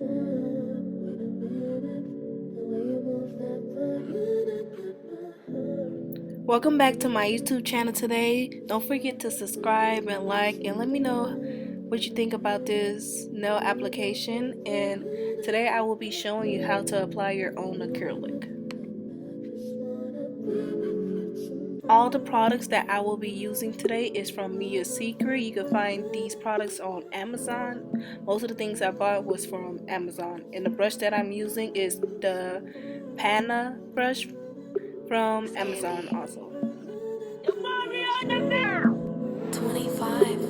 Welcome back to my YouTube channel today. Don't forget to subscribe and like and let me know what you think about this nail application. And today I will be showing you how to apply your own acrylic. All the products that I will be using today is from Mia's Secret. You can find these products on Amazon. Most of the things I bought was from Amazon. And the brush that I'm using is the Pana brush from Amazon also. 25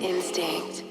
Instinct.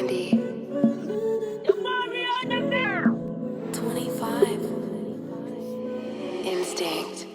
Candy. 25. Instinct.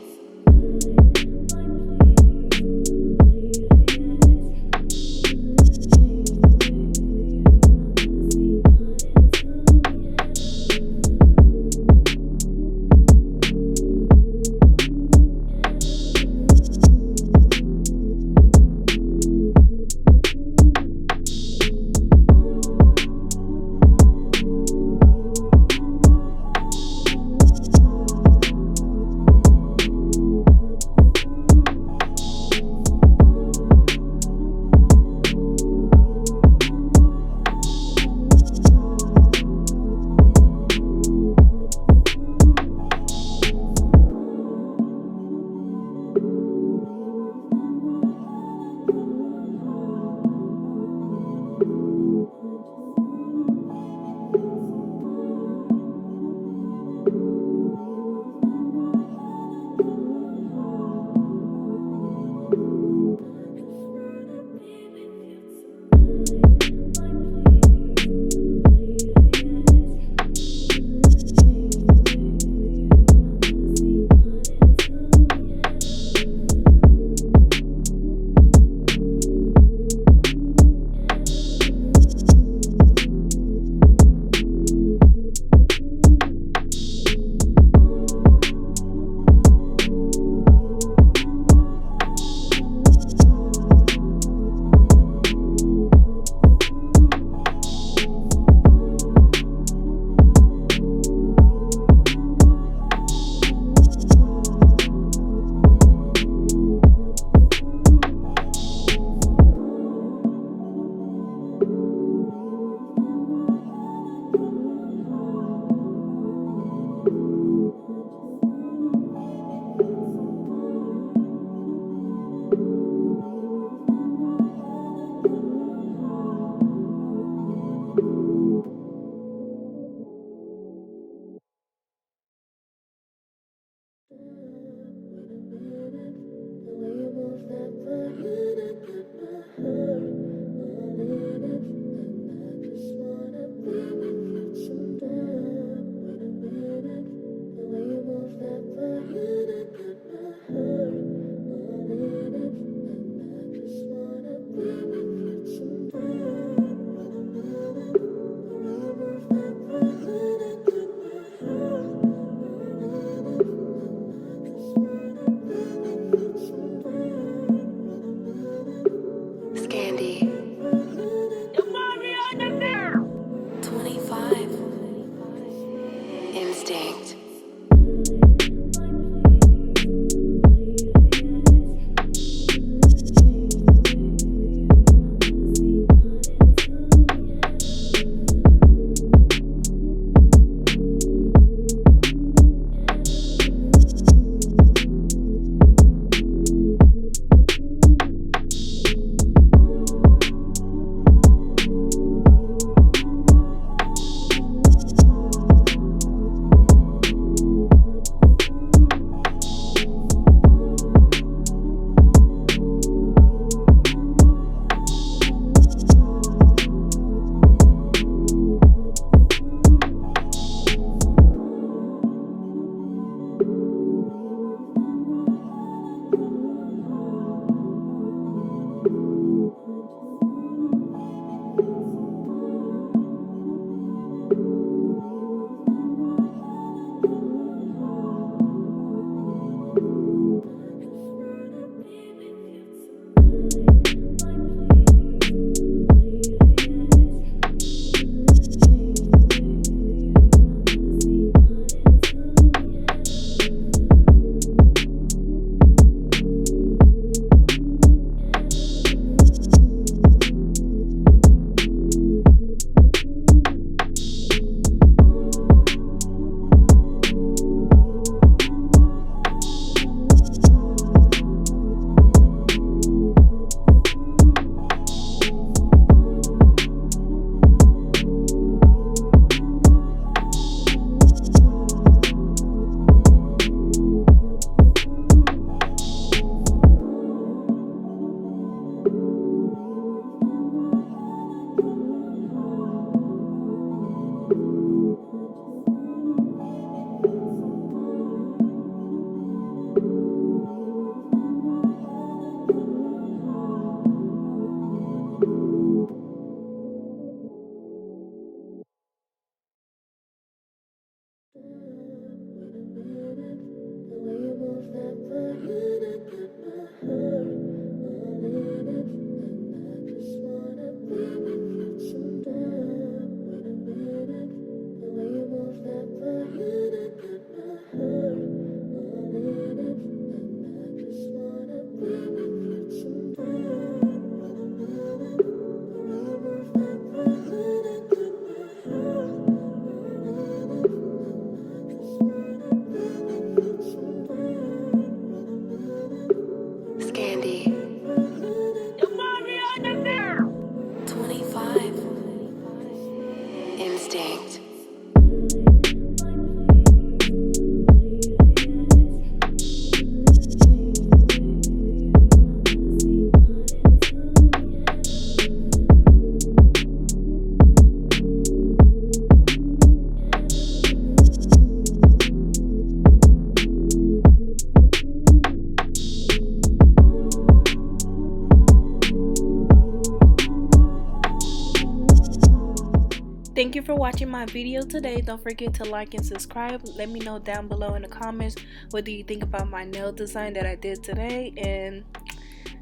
Thank you for watching my video today. Don't forget to like and subscribe. Let me know down below in the comments what do you think about my nail design that I did today, and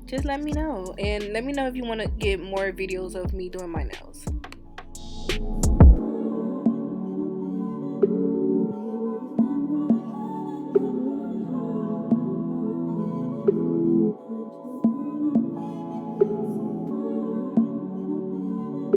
just let me know. And let me know if you want to get more videos of me doing my nails.